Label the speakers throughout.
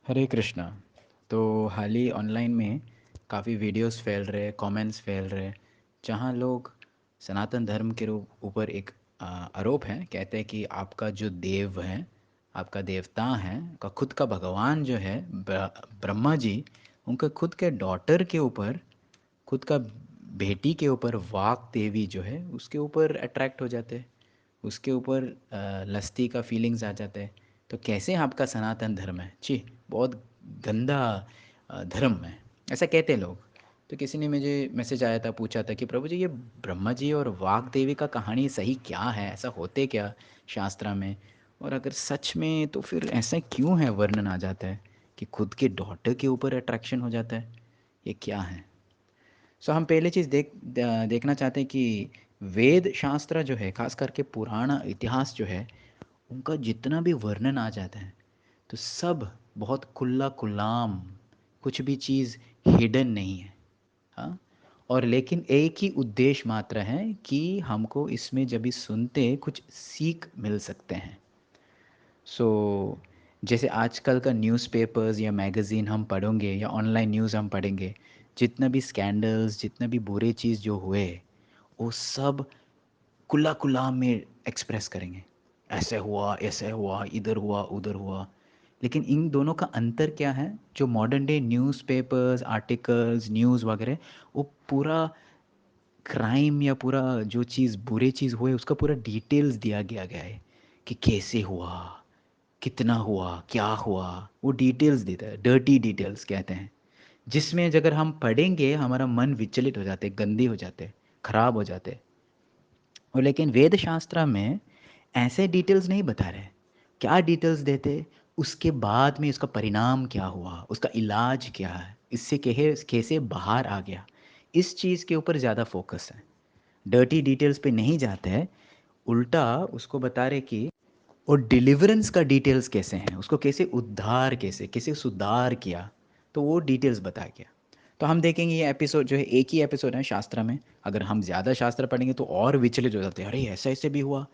Speaker 1: हरे कृष्णा। तो हाल ही ऑनलाइन में काफ़ी वीडियोस फैल रहे, कमेंट्स फैल रहे, जहाँ लोग सनातन धर्म के ऊपर एक आरोप है। कहते हैं कि आपका जो देव है, आपका देवता है, का खुद का भगवान जो है ब्रह्मा जी, उनके खुद के डॉटर के ऊपर, खुद का बेटी के ऊपर वाक देवी जो है उसके ऊपर अट्रैक्ट हो जाते हैं, उसके ऊपर लस्ती का फीलिंग्स आ जाते हैं। तो कैसे आपका सनातन धर्म है जी, बहुत गंदा धर्म है, ऐसा कहते हैं लोग। तो किसी ने मुझे मैसेज आया था, पूछा था कि प्रभु जी ये ब्रह्मा जी और वाग देवी का कहानी सही क्या है, ऐसा होते क्या शास्त्रा में, और अगर सच में तो फिर ऐसा क्यों है, वर्णन आ जाता है कि खुद के डॉटर के ऊपर अट्रैक्शन हो जाता है, ये क्या है। सो हम पहले चीज़ देखना चाहते हैं कि वेद शास्त्र जो है, खास करके पुराना इतिहास जो है, उनका जितना भी वर्णन आ जाता है तो सब बहुत खुला खुल्लाम, कुछ भी चीज़ हिडन नहीं है। हाँ, और लेकिन एक ही उद्देश्य मात्र है कि हमको इसमें जब भी सुनते कुछ सीख मिल सकते हैं। सो जैसे आजकल का न्यूज़पेपर्स या मैगज़ीन हम पढ़ेंगे या ऑनलाइन न्यूज़ हम पढ़ेंगे, जितना भी स्कैंडल्स, जितना भी बुरे चीज़ जो हुए, वो सब कुल्ला कुल्ला में एक्सप्रेस करेंगे। ऐसे हुआ, इधर हुआ, उधर हुआ। लेकिन इन दोनों का अंतर क्या है? जो modern day newspapers, articles, news वगैरह, वो पूरा क्राइम या पूरा जो चीज़ बुरे चीज़ हुए उसका पूरा डिटेल्स दिया गया गया है कि कैसे हुआ, कितना हुआ, क्या हुआ, वो डिटेल्स देता है, डर्टी डिटेल्स कहते हैं, जिसमें अगर हम पढ़ेंगे हमारा मन विचलित हो जाते, गंदे हो जाते, खराब हो जाते। और लेकिन वेद शास्त्र में ऐसे डिटेल्स नहीं बता रहे। क्या डिटेल्स देते, उसके बाद में उसका परिणाम क्या हुआ, उसका इलाज क्या है, इससे कैसे बाहर आ गया, इस चीज़ के ऊपर ज़्यादा फोकस है। डर्टी डिटेल्स पे नहीं जाते हैं, उल्टा उसको बता रहे कि और डिलीवरेंस का डिटेल्स कैसे हैं, उसको कैसे उद्धार, कैसे कैसे सुधार किया, तो वो डिटेल्स बता गया। तो हम देखेंगे ये एपिसोड जो है, एक ही एपिसोड है शास्त्र में। अगर हम ज़्यादा शास्त्र पढ़ेंगे तो और विचलित हो जाते हैं, अरे ऐसा ऐसे भी हुआ।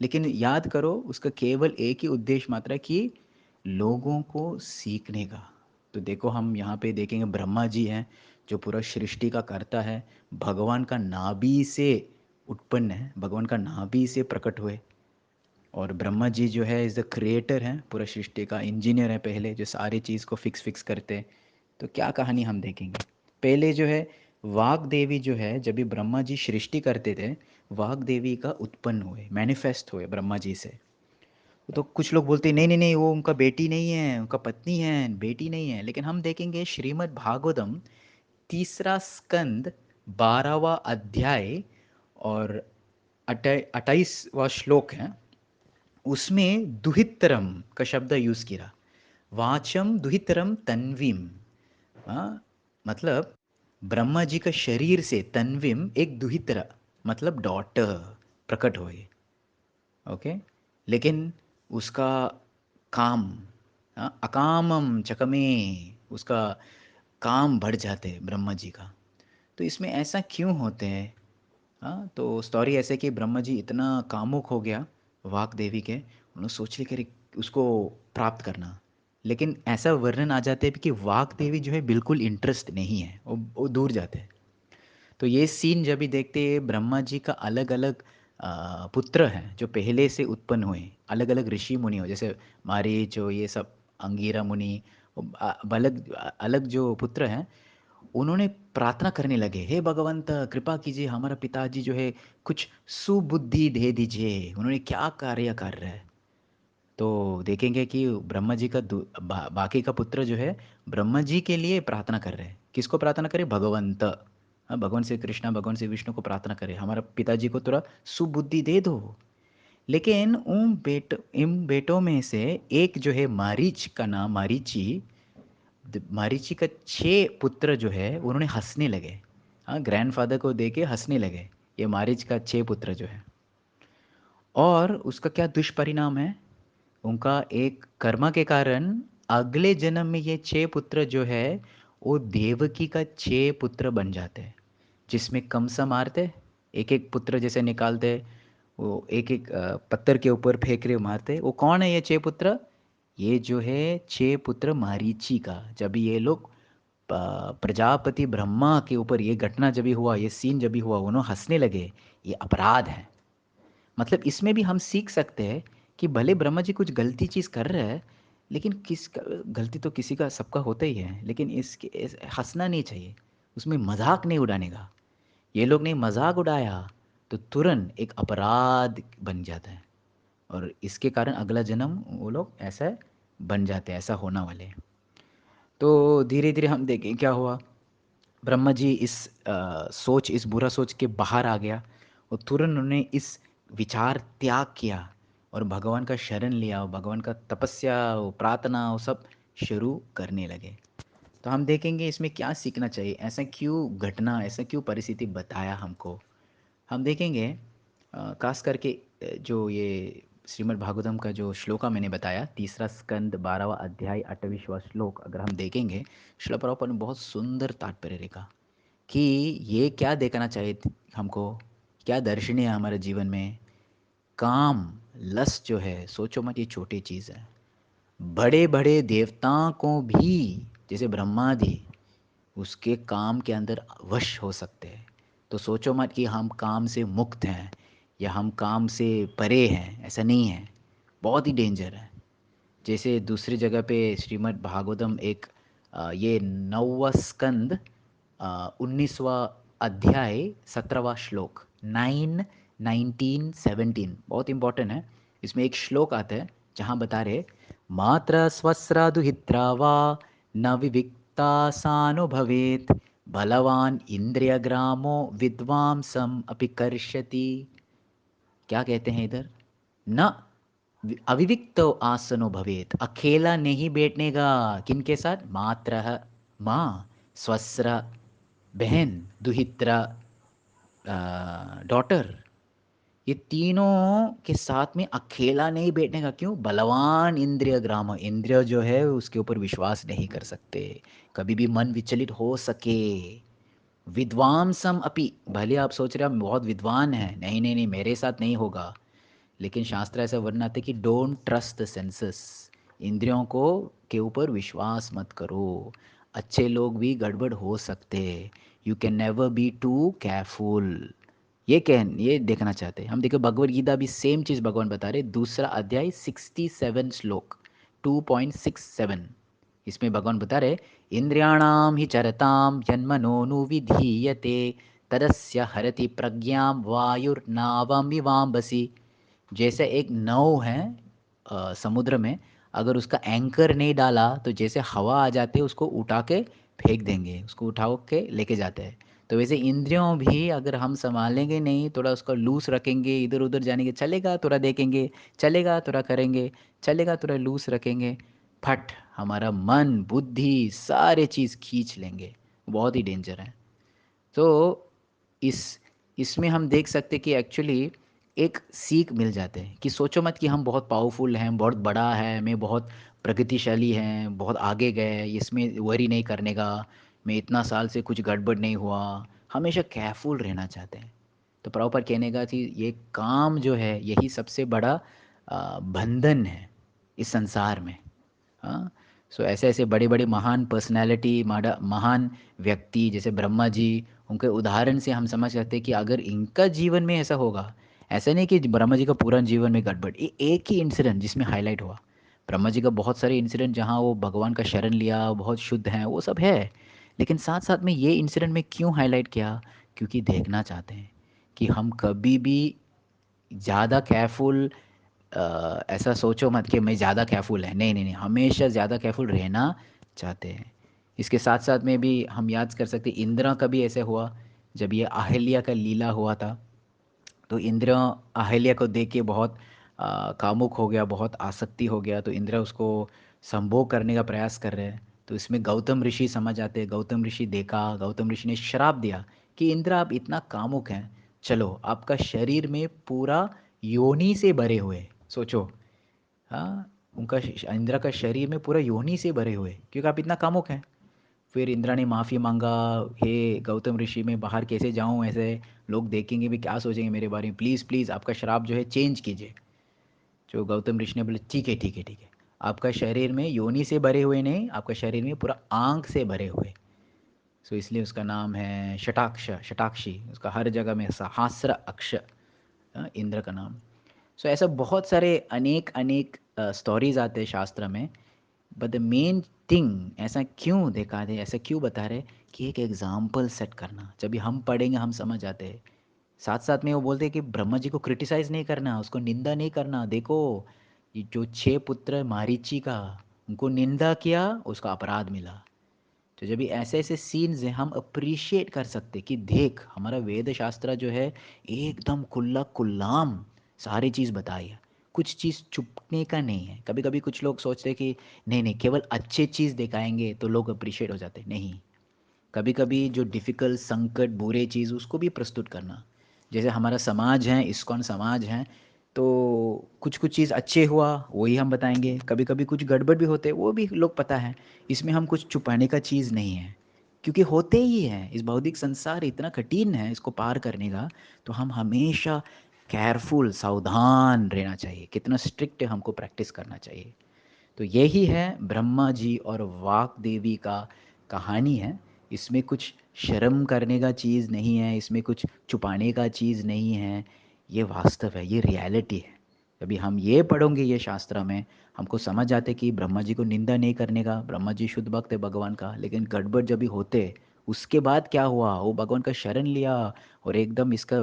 Speaker 1: लेकिन याद करो, उसका केवल एक ही उद्देश्य मात्र है कि लोगों को सीखने का। तो देखो, हम यहाँ पे देखेंगे ब्रह्मा जी हैं जो पूरा सृष्टि का कर्ता है, भगवान का नाभि से उत्पन्न है, भगवान का नाभि से प्रकट हुए। और ब्रह्मा जी जो है इज़ द क्रिएटर हैं, पूरा सृष्टि का इंजीनियर है पहले, जो सारी चीज़ को फिक्स करते हैं। तो क्या कहानी हम देखेंगे, पहले जो है वाग देवी जो है, जब भी ब्रह्मा जी सृष्टि करते थे, वाग देवी का उत्पन्न हुए, मैनिफेस्ट हुए ब्रह्मा जी से। तो कुछ लोग बोलते हैं नहीं नहीं नहीं, वो उनका बेटी नहीं है, उनका पत्नी है, बेटी नहीं है। लेकिन हम देखेंगे श्रीमद् भागवतम तीसरा स्कंद 12वां अध्याय और 28वां श्लोक है, उसमें दुहितरम का शब्द यूज़ किया, वाचम दुहितरम तन्वीम। हाँ, मतलब ब्रह्मा जी का शरीर से तन्वीम एक दुहितरा, मतलब डॉटर प्रकट हुई। ओके, लेकिन उसका काम, हाँ, अकामम चकमे, उसका काम बढ़ जाते हैं ब्रह्मा जी का। तो इसमें ऐसा क्यों होते हैं? हाँ, तो स्टोरी ऐसे कि ब्रह्मा जी इतना कामुक हो गया वाक देवी के, उन्होंने सोच लिया कि अरे उसको प्राप्त करना। लेकिन ऐसा वर्णन आ जाते हैं कि वाक देवी जो है बिल्कुल इंटरेस्ट नहीं है, वो दूर जाते हैं। तो ये सीन जब भी देखते हैं, ब्रह्मा जी का अलग अलग पुत्र हैं जो पहले से उत्पन्न हुए, अलग अलग ऋषि मुनि हो, जैसे मारीच हो, ये सब अंगीरा मुनि, अलग अलग जो पुत्र हैं, उन्होंने प्रार्थना करने लगे, हे भगवंत कृपा कीजिए, हमारा पिताजी जो है कुछ सुबुद्धि दे दीजिए, उन्होंने क्या कार्य कर रहे हैं। तो देखेंगे कि ब्रह्मा जी का बाकी का पुत्र जो है ब्रह्मा जी के लिए प्रार्थना कर रहे हैं। किसको प्रार्थना करे? भगवंत, हाँ, भगवान श्री कृष्णा, भगवान श्री विष्णु को प्रार्थना करे, हमारा पिताजी को थोड़ा सुबुद्धि दे दो। लेकिन इन बेटों में से एक जो है मारीच का नाम, मारीची का 6 पुत्र जो है उन्होंने हंसने लगे। हाँ, ग्रैंडफादर को देके हंसने लगे, ये मारीच का 6 पुत्र जो है। और उसका क्या दुष्परिणाम है? उनका एक कर्मा के कारण अगले जन्म में ये 6 पुत्र जो है वो देवकी का 6 पुत्र बन जाते हैं, जिसमें कंसा मारते, एक एक पुत्र जैसे निकालते, वो एक एक पत्थर के ऊपर फेंक रहे मारते। वो कौन है ये 6 पुत्र? ये जो है 6 पुत्र मारीची का, जब ये लोग प्रजापति ब्रह्मा के ऊपर ये घटना जब भी हुआ, ये सीन जब भी हुआ, उन्होंने हंसने लगे। ये अपराध है। मतलब इसमें भी हम सीख सकते हैं कि भले ब्रह्मा जी कुछ गलती चीज़ कर रहे हैं, लेकिन गलती तो किसी का सबका होता ही है, लेकिन हंसना नहीं चाहिए, उसमें मजाक नहीं उड़ाने का। ये लोग ने मजाक उड़ाया तो तुरंत एक अपराध बन जाता है, और इसके कारण अगला जन्म वो लोग ऐसा बन जाते हैं, ऐसा होना वाले हैं। तो धीरे धीरे हम देखें क्या हुआ। ब्रह्मा जी इस बुरा सोच के बाहर आ गया, और तुरंत उन्होंने इस विचार त्याग किया और भगवान का शरण लिया, और भगवान का तपस्या, वो प्रार्थना, वो सब शुरू करने लगे। तो हम देखेंगे इसमें क्या सीखना चाहिए, ऐसा क्यों घटना, ऐसा क्यों परिस्थिति बताया हमको। हम देखेंगे खास करके जो ये श्रीमद् भागवतम का जो श्लोका मैंने बताया, तीसरा स्कंद 12वां अध्याय 28वां श्लोक, अगर हम देखेंगे, श्रील प्रभुपाद ने बहुत सुंदर तात्पर्य रेखा कि ये क्या देखना चाहिए हमको, क्या दर्शन है हमारे जीवन में। काम, लस्ट जो है, सोचो मत ये छोटी चीज़ है। बड़े बड़े देवताओं को भी, जैसे ब्रह्मादि, उसके काम के अंदर वश हो सकते हैं। तो सोचो मत कि हम काम से मुक्त हैं या हम काम से परे हैं, ऐसा नहीं है। बहुत ही डेंजर है। जैसे दूसरी जगह पे श्रीमद् भागवतम एक ये 9वां स्कंद 19वां अध्याय 17वां श्लोक, 9, 19, 17 बहुत इंपॉर्टेंट है। इसमें एक श्लोक आता है जहाँ बता रहे, मात्र स्वस्रा दुहित्रा वा न विविक्ता सानो भवेत, बलवान इंद्रियग्रामो विद्वांसम अपि कर्षति। क्या कहते हैं इधर, न अविविक्त आसनो भवेत, अकेला नहीं बैठने का। किनके साथ, मात्र, माँ, स्वस्र, बहन, दुहित्रा, डॉटर, ये तीनों के साथ में अकेला नहीं बैठने का। क्यों, बलवान इंद्रिय ग्राम, इंद्रिय जो है उसके ऊपर विश्वास नहीं कर सकते, कभी भी मन विचलित हो सके। विद्वांसम अपि, भले आप सोच रहे हैं हम बहुत विद्वान हैं, नहीं नहीं नहीं मेरे साथ नहीं होगा, लेकिन शास्त्र ऐसा वर्णन आता है कि डोंट ट्रस्ट द सेंसेस, इंद्रियों को के ऊपर विश्वास मत करो। अच्छे लोग भी गड़बड़ हो सकते, you can never be too careful. ये देखना चाहते हैं हम। देखो भगवद गीता भी सेम चीज़ भगवान बता रहे, दूसरा अध्याय 67 श्लोक 2.67। इसमें भगवान बता रहे, इंद्रियाणाम ही चरताम यन्मनोनुविधीयते तदस्य हरति प्रज्ञां वायुर्नावम विवाम्बसी। जैसे एक नाव है समुद्र में, अगर उसका एंकर नहीं डाला तो जैसे हवा आ जाती है उसको उठा के फेंक देंगे, उसको उठा के लेके जाते हैं। तो वैसे इंद्रियों भी अगर हम संभालेंगे नहीं, थोड़ा उसको लूज रखेंगे, इधर उधर जाने के चलेगा, थोड़ा देखेंगे, चलेगा थोड़ा करेंगे, चलेगा थोड़ा लूज रखेंगे, फट हमारा मन बुद्धि सारे चीज़ खींच लेंगे। बहुत ही डेंजर है। तो इस इसमें हम देख सकते कि एक्चुअली एक सीख मिल जाते हैं कि सोचो मत कि हम बहुत पावरफुल हैं, बहुत बड़ा है, मैं बहुत प्रगतिशाली हैं, बहुत आगे गए, इसमें वरी नहीं करने का, मैं इतना साल से कुछ गड़बड़ नहीं हुआ। हमेशा केयरफुल रहना चाहते हैं। तो प्रॉपर कहने का कि ये काम जो है यही सबसे बड़ा बंधन है इस संसार में। हाँ। सो ऐसे ऐसे बड़े बड़े महान पर्सनैलिटी, महान व्यक्ति जैसे ब्रह्मा जी, उनके उदाहरण से हम समझ सकते हैं कि अगर इनका जीवन में ऐसा होगा, ऐसा नहीं कि ब्रह्मा जी का पूरा जीवन में गड़बड़, ये एक ही इंसिडेंट जिसमें हाईलाइट हुआ। ब्रह्मा जी का बहुत सारे इंसिडेंट जहाँ वो भगवान का शरण लिया, बहुत शुद्ध हैं, वो सब है, लेकिन साथ साथ में ये इंसिडेंट में क्यों हाईलाइट किया, क्योंकि देखना चाहते हैं कि हम कभी भी ज़्यादा केयरफुल, ऐसा सोचो मत कि मैं ज़्यादा केयरफुल है, नहीं नहीं नहीं, हमेशा ज़्यादा केयरफुल रहना चाहते हैं। इसके साथ साथ में भी हम याद कर सकते हैं, इंद्र का भी ऐसे हुआ जब ये अहिल्या का लीला हुआ था। तो इंद्र अहिल्या को देख के बहुत कामुक हो गया, बहुत आसक्ति हो गया, तो इंद्र उसको संभोग करने का प्रयास कर रहे हैं। तो इसमें गौतम ऋषि समझ आते हैं। गौतम ऋषि देखा, गौतम ऋषि ने श्राप दिया कि इंद्र आप इतना कामुक हैं, चलो आपका शरीर में पूरा योनि से भरे हुए, सोचो, हाँ, इंद्र का शरीर में पूरा योनि से भरे हुए, क्योंकि आप इतना कामुक हैं। फिर इंद्रा ने माफ़ी मांगा, हे गौतम ऋषि मैं बाहर कैसे जाऊँ, ऐसे लोग देखेंगे भी, क्या सोचेंगे मेरे बारे में, प्लीज़ प्लीज़ आपका श्राप जो है चेंज कीजिए। जो गौतम ऋषि ने बोले ठीक है ठीक है ठीक है, आपका शरीर में योनि से भरे हुए नहीं, आपका शरीर में पूरा आँख से भरे हुए। सो इसलिए उसका नाम है शटाक्ष, शटाक्षी। उसका हर जगह में सहस्र अक्ष, इंद्र का नाम। सो ऐसा बहुत सारे अनेक अनेक स्टोरीज आते हैं शास्त्र में। बट द मेन थिंग, ऐसा क्यों देखा दे, ऐसा क्यों बता रहे कि एक एग्जाम्पल सेट करना। जब भी हम पढ़ेंगे हम समझ आते हैं। साथ साथ में वो बोलते हैं कि ब्रह्मा जी को क्रिटिसाइज नहीं करना, उसको निंदा नहीं करना। देखो ये जो 6 पुत्र मारीची का, उनको निंदा किया, उसका अपराध मिला। तो जब भी ऐसे ऐसे सीन्स हैं हम अप्रिशिएट कर सकते कि देख हमारा वेद शास्त्र जो है एकदम खुला कुल्लाम सारी चीज़ बताई है। कुछ चीज़ छुपने का नहीं है। कभी कभी कुछ लोग सोचते हैं कि नहीं नहीं केवल अच्छे चीज़ दिखाएंगे तो लोग अप्रिशिएट हो जाते, नहीं। कभी कभी जो डिफ़िकल्ट संकट बुरे चीज़ उसको भी प्रस्तुत करना। जैसे हमारा समाज है, इस्कॉन समाज है, तो कुछ कुछ चीज़ अच्छे हुआ वही हम बताएंगे। कभी कभी कुछ गड़बड़ भी होते वो भी लोग पता है। इसमें हम कुछ छुपाने का चीज़ नहीं है, क्योंकि होते ही है। इस भौतिक संसार इतना कठिन है इसको पार करने का। तो हम हमेशा केयरफुल, सावधान रहना चाहिए। कितना स्ट्रिक्ट हमको प्रैक्टिस करना चाहिए। तो यही है ब्रह्मा जी और वाक देवी का कहानी है। इसमें कुछ शर्म करने का चीज़ नहीं है, इसमें कुछ छुपाने का चीज़ नहीं है। ये वास्तव है, ये रियलिटी है। अभी हम ये पढ़ोगे ये शास्त्र में, हमको समझ आते कि ब्रह्मा जी को निंदा नहीं करने का। ब्रह्मा जी शुद्ध भक्त है भगवान का, लेकिन गड़बड़ जब भी होते उसके बाद क्या हुआ, वो भगवान का शरण लिया और एकदम इसका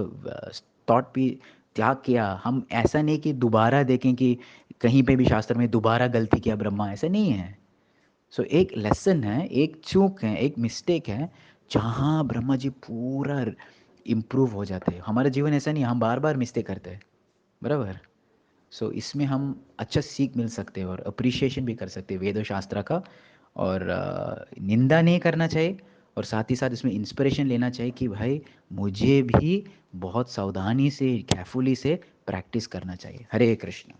Speaker 1: थॉट भी त्याग किया। हम ऐसा नहीं कि दोबारा देखें कि कहीं पे भी शास्त्र में दोबारा गलती किया ब्रह्मा, ऐसा नहीं है। सो एक लेसन है, एक चूक है, एक मिस्टेक है, जहाँ ब्रह्मा जी पूरा इम्प्रूव हो जाते हैं। हमारा जीवन ऐसा नहीं है, हम बार बार मिस्टेक करते हैं, बराबर। सो इसमें हम अच्छा सीख मिल सकते हैं और अप्रिशिएशन भी कर सकते हैं वेद शास्त्र का। और निंदा नहीं करना चाहिए, और साथ ही साथ इसमें इंस्पिरेशन लेना चाहिए कि भाई मुझे भी बहुत सावधानी से केयरफुली से प्रैक्टिस करना चाहिए। हरे कृष्ण।